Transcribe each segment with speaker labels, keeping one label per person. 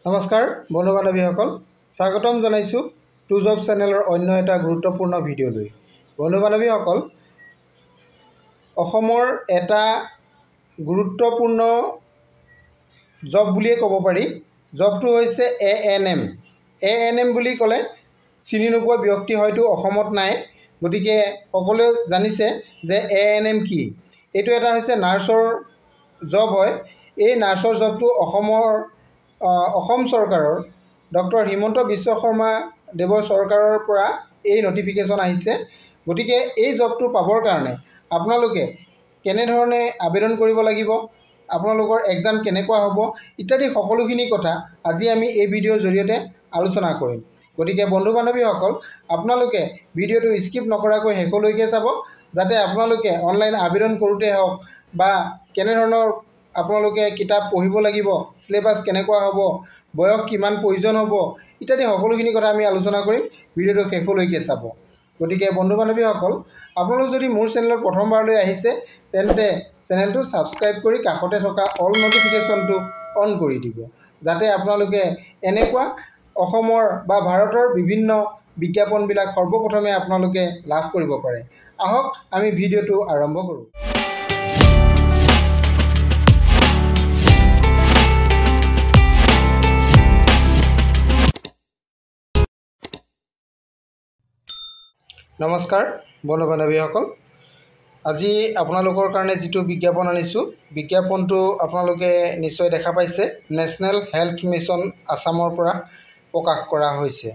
Speaker 1: নমস্কাৰ বন্ধু বান্ধৱীসকল, স্বাগতম জনাইছোঁ টু জব চেনেলৰ অন্য এটা গুৰুত্বপূৰ্ণ ভিডিঅ'লৈ। বন্ধু বান্ধৱীসকল, অসমৰ এটা গুৰুত্বপূৰ্ণ জব বুলিয়ে ক'ব পাৰি। জবটো হৈছে ANM। ANM বুলি ক'লে চিনি নোপোৱা ব্যক্তি হয়তো অসমত নাই, গতিকে সকলোৱে জানিছে যে ANM কি। এইটো এটা হৈছে নাৰ্ছৰ জব হয়। এই নাৰ্ছৰ জবটো অসম চৰকাৰৰ ডক্টৰ হিমন্ত বিশ্ব শৰ্মা দেৱৰ চৰকাৰৰ পৰা এই নটিফিকেশ্যন আহিছে। গতিকে এই জবটো পাবৰ কাৰণে আপোনালোকে কেনেধৰণে আবেদন কৰিব লাগিব, আপোনালোকৰ এক্সাম কেনেকুৱা হ'ব ইত্যাদি সকলোখিনি কথা আজি আমি এই ভিডিঅ'ৰ জৰিয়তে আলোচনা কৰিম। গতিকে বন্ধু বান্ধৱীসকল, আপোনালোকে ভিডিঅ'টো স্কিপ নকৰাকৈ শেষলৈকে চাব, যাতে আপোনালোকে অনলাইন আবেদন কৰোঁতে হওক বা কেনেধৰণৰ আপোনালোকে কিতাপ পঢ়িব লাগিব, চিলেবাছ কেনেকুৱা হ'ব, বয়স কিমান প্ৰয়োজন হ'ব ইত্যাদি সকলোখিনি কথা আমি আলোচনা কৰিম। ভিডিঅ'টো শেষলৈকে চাব। গতিকে বন্ধু বান্ধৱীসকল, আপোনালোক যদি মোৰ চেনেলত প্ৰথমবাৰলৈ আহিছে তেন্তে চেনেলটো ছাবস্ক্ৰাইব কৰি কাষতে থকা অল নটিফিকেশ্যনটো অন কৰি দিব, যাতে আপোনালোকে এনেকুৱা অসমৰ বা ভাৰতৰ বিভিন্ন বিজ্ঞাপনবিলাক সৰ্বপ্ৰথমে আপোনালোকে লাভ কৰিব পাৰে। আহক আমি ভিডিঅ'টো আৰম্ভ কৰোঁ। নমস্কাৰ বন্ধু বান্ধৱীসকল, আজি আপোনালোকৰ কাৰণে যিটো বিজ্ঞাপন আনিছোঁ, বিজ্ঞাপনটো আপোনালোকে নিশ্চয় দেখা পাইছে। নেশ্যনেল হেল্থ মিছন আছামৰ পৰা প্ৰকাশ কৰা হৈছে।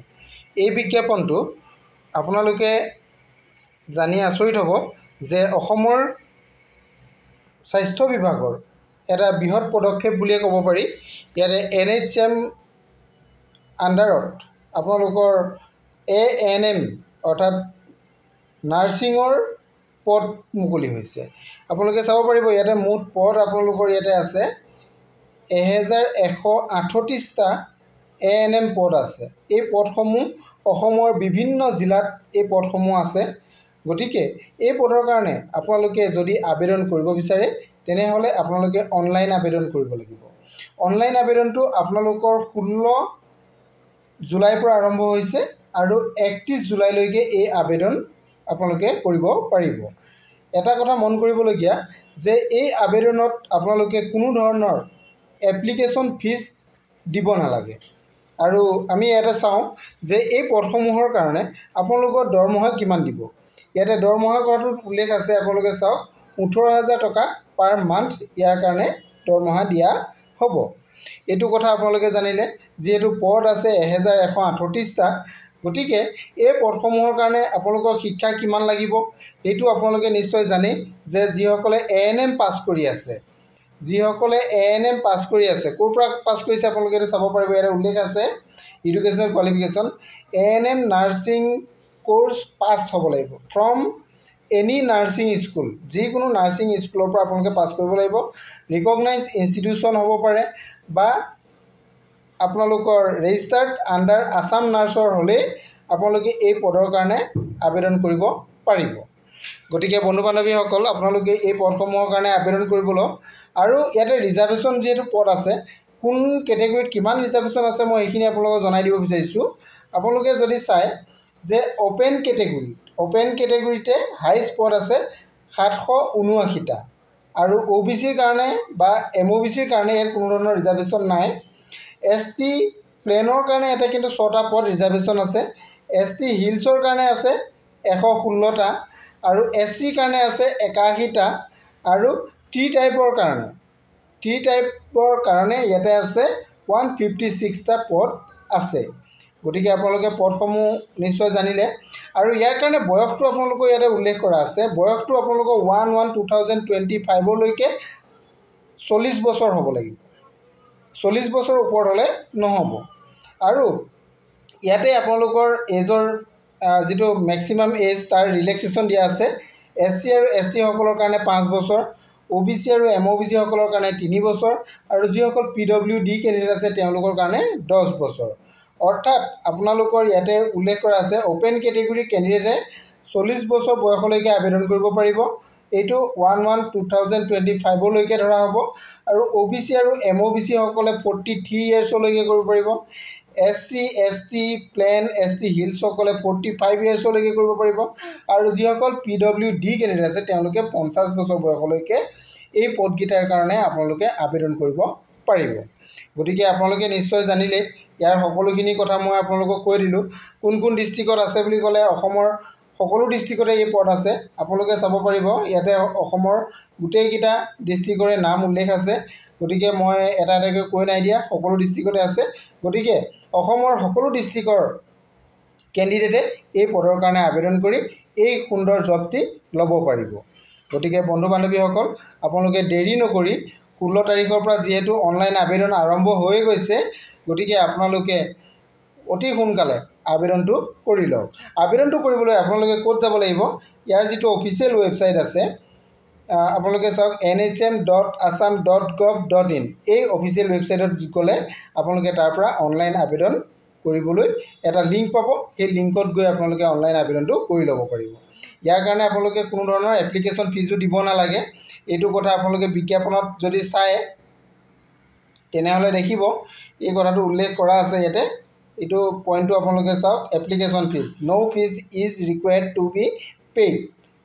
Speaker 1: এই বিজ্ঞাপনটো আপোনালোকে জানি আচৰিত হ'ব যে অসমৰ স্বাস্থ্য বিভাগৰ এটা বৃহৎ পদক্ষেপ বুলিয়ে ক'ব পাৰি। ইয়াতে NHM আণ্ডাৰত আপোনালোকৰ ANM অৰ্থাৎ নাৰ্ছিঙৰ পদ মুকলি হৈছে। আপোনালোকে চাব পাৰিব, ইয়াতে মুঠ পদ আপোনালোকৰ ইয়াতে আছে 1138টা ANM পদ আছে। এই পদসমূহ অসমৰ বিভিন্ন জিলাত এই পদসমূহ আছে। গতিকে এই পদৰ কাৰণে আপোনালোকে যদি আবেদন কৰিব বিচাৰে তেনেহ'লে আপোনালোকে অনলাইন আবেদন কৰিব লাগিব। অনলাইন আবেদনটো আপোনালোকৰ 16 জুলাইৰ পৰা আৰম্ভ হৈছে আৰু 31 জুলাইলৈকে এই আবেদন আপোনালোকে কৰিব পাৰিব। এটা কথা মন কৰিবলগীয়া যে এই আবেদনত আপোনালোকে কোনো ধৰণৰ এপ্লিকেশ্যন ফিজ দিব নালাগে। আৰু আমি ইয়াতে চাওঁ যে এই পদসমূহৰ কাৰণে আপোনালোকৰ দৰমহা কিমান দিব। ইয়াতে দৰমহা কৰাটোত উল্লেখ আছে, আপোনালোকে চাওক 18,000 টকা পাৰ মান্থ ইয়াৰ কাৰণে দৰমহা দিয়া হ'ব। এইটো কথা আপোনালোকে জানিলে, যিহেতু পদ আছে 1138টা। গতিকে এই পদসমূহৰ কাৰণে আপোনালোকৰ শিক্ষা কিমান লাগিব সেইটো আপোনালোকে নিশ্চয় জানে, যে যিসকলে ANM পাছ কৰি আছে, ক'ৰ পৰা পাছ কৰিছে আপোনালোকে এইটো চাব পাৰিব। ইয়াতে উল্লেখ আছে educational qualification ANM nursing course pass হ'ব লাগিব ফ্ৰম এনি নাৰ্ছিং স্কুল, যিকোনো নাৰ্ছিং স্কুলৰ পৰা আপোনালোকে পাছ কৰিব লাগিব। ৰিকগনাইজ ইনষ্টিটিউশ্যন হ'ব পাৰে বা আপোনালোকৰ ৰেজিষ্টাৰ্ড আণ্ডাৰ আছাম নাৰ্ছৰ হ'লেই আপোনালোকে এই পদৰ কাৰণে আবেদন কৰিব পাৰিব। গতিকে বন্ধু বান্ধৱীসকল, আপোনালোকে এই পদসমূহৰ কাৰণে আবেদন কৰিবলৈ, আৰু ইয়াতে ৰিজাৰ্ভেশ্যন যিহেতু পদ আছে, কোন কেটেগৰীত কিমান ৰিজাৰ্ভেশ্যন আছে মই সেইখিনি আপোনালোকক জনাই দিব বিচাৰিছোঁ। আপোনালোকে যদি চায় যে অ'পেন কেটেগৰীতে হাইষ্ট পদ আছে 779টা, আৰু OBCৰ কাৰণে বা MOBCৰ কাৰণে ইয়াত কোনো ধৰণৰ ৰিজাৰ্ভেশ্যন নাই। ST প্লেনৰ কাৰণে ইয়াতে কিন্তু 6টা পদ ৰিজাৰ্ভেশ্যন আছে। ST হিলছৰ কাৰণে আছে 116টা, আৰু SCৰ কাৰণে আছে 81টা, আৰু টি টাইপৰ কাৰণে ইয়াতে আছে 156টা পদ আছে। গতিকে আপোনালোকে পদসমূহ নিশ্চয় জানিলে। আৰু ইয়াৰ কাৰণে বয়সটো আপোনালোকৰ ইয়াতে উল্লেখ কৰা আছে। বয়সটো আপোনালোকৰ 1/1/2025লৈকে 40 বছৰ হ'ব লাগিব। 40 বছৰ ওপৰত হ'লে নহ'ব। আৰু ইয়াতে আপোনালোকৰ এজৰ যিটো মেক্সিমাম এজ তাৰ ৰিলেক্সেশ্যন দিয়া আছে। SC আৰু ST সকলৰ কাৰণে 5 বছৰ, OBC আৰু MOBC সকলৰ কাৰণে 3 বছৰ, আৰু যিসকল PWD কেণ্ডিডেট আছে তেওঁলোকৰ কাৰণে 10 বছৰ। অৰ্থাৎ আপোনালোকৰ ইয়াতে উল্লেখ কৰা আছে অ'পেন কেটেগৰী কেণ্ডিডেটে 40 বছৰ বয়সলৈকে আবেদন কৰিব পাৰিব। এইটো 1/1/2025 লৈকে ধৰা হ'ব আৰু OBC আৰু MOBC সকলে 43 ইয়াৰ্ছলৈকে কৰিব পাৰিব SC ST plain ST hills সকলে 45 ইয়াৰ্ছলৈকে কৰিব পাৰিব আৰু যিসকল PWD কেণ্ডিডেট আছে তেওঁলোকে 50 বছৰ বয়সলৈকে এই পদকেইটাৰ কাৰণে আপোনালোকে আবেদন কৰিব পাৰিব গতিকে আপোনালোকে নিশ্চয় জানিলে ইয়াৰ সকলোখিনি কথা মই আপোনালোকক কৈ দিলোঁ কোন কোন ডিস্ট্ৰিক্টত আছে বুলি ক'লে অসমৰ সকলো ডিস্ট্ৰিক্টতে এই পদ আছে আপোনালোকে চাব পাৰিব ইয়াতে অসমৰ গোটেইকেইটা ডিস্ট্ৰিক্টৰে নাম উল্লেখ আছে গতিকে মই এটা এটাকৈ কৈ নাই দিয়া সকলো ডিস্ট্ৰিক্টতে আছে গতিকে অসমৰ সকলো ডিস্ট্ৰিক্টৰ কেণ্ডিডেটে এই পদৰ কাৰণে আবেদন কৰি এই সুন্দৰ জবটি ল'ব পাৰিব গতিকে বন্ধু বান্ধৱীসকল আপোনালোকে দেৰি নকৰি 16 তাৰিখৰ পৰা যেহেতু অনলাইন আবেদন আৰম্ভ হৈ গৈছে গতিকে আপোনালোকে অতি সোনকালে আবেদনটো কৰি লওক আবেদনটো কৰিবলৈ আপোনালোকে ক'ত যাব লাগিব ইয়াৰ যিটো অফিচিয়েল ৱেবছাইট আছে আপোনালোকে চাওক nhm.assam.gov.in এই অফিচিয়েল ৱেবছাইটত গ'লে আপোনালোকে তাৰ পৰা অনলাইন আবেদন কৰিবলৈ এটা লিংক পাব সেই লিংকত গৈ আপোনালোকে অনলাইন আবেদনটো কৰি ল'ব পাৰিব ইয়াৰ কাৰণে আপোনালোকে কোনো ধৰণৰ এপ্লিকেশ্যন ফিজো দিব নালাগে এইটো কথা আপোনালোকে বিজ্ঞাপনত যদি চায় তেনেহ'লে দেখিব এই কথাটো উল্লেখ কৰা আছে ইয়াতে এইটো পইণ্টটো আপোনালোকে চাওক application fees no fees is required to be paid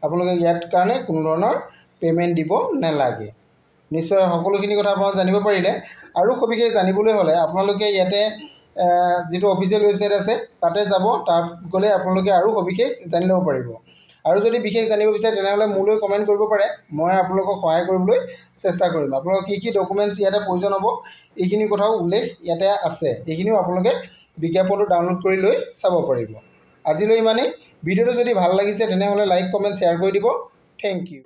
Speaker 1: আপোনালোকে ইয়াত কাৰণে কোনো ধৰণৰ পে'মেণ্ট দিব নালাগে নিশ্চয় সকলোখিনি কথা আপোনালোকে জানিব পাৰিলে আৰু সবিশেষ জানিবলৈ হ'লে আপোনালোকে ইয়াতে যিটো অফিচিয়েল ৱেবছাইট আছে তাতে যাব তাত গ'লে আপোনালোকে আৰু সবিশেষ জানি ল'ব পাৰিব আৰু যদি বিশেষ জানিব বিচাৰে তেনেহ'লে মোলৈ কমেণ্ট কৰিব পাৰে মই আপোনালোকক সহায় কৰিবলৈ চেষ্টা কৰিম আপোনালোকৰ কি ডকুমেণ্টছ ইয়াতে প্ৰয়োজন হ'ব এইখিনি কথাও উল্লেখ ইয়াতে আছে এইখিনিও আপোনালোকে বিজ্ঞাপনটো ডাউনলোড কৰি লৈ চাব পাৰিব আজিলৈ ইমানেই ভিডিঅ'টো যদি ভাল লাগিছে তেনেহ'লে লাইক কমেণ্ট শ্বেয়াৰ কৰি দিব থেংক ইউ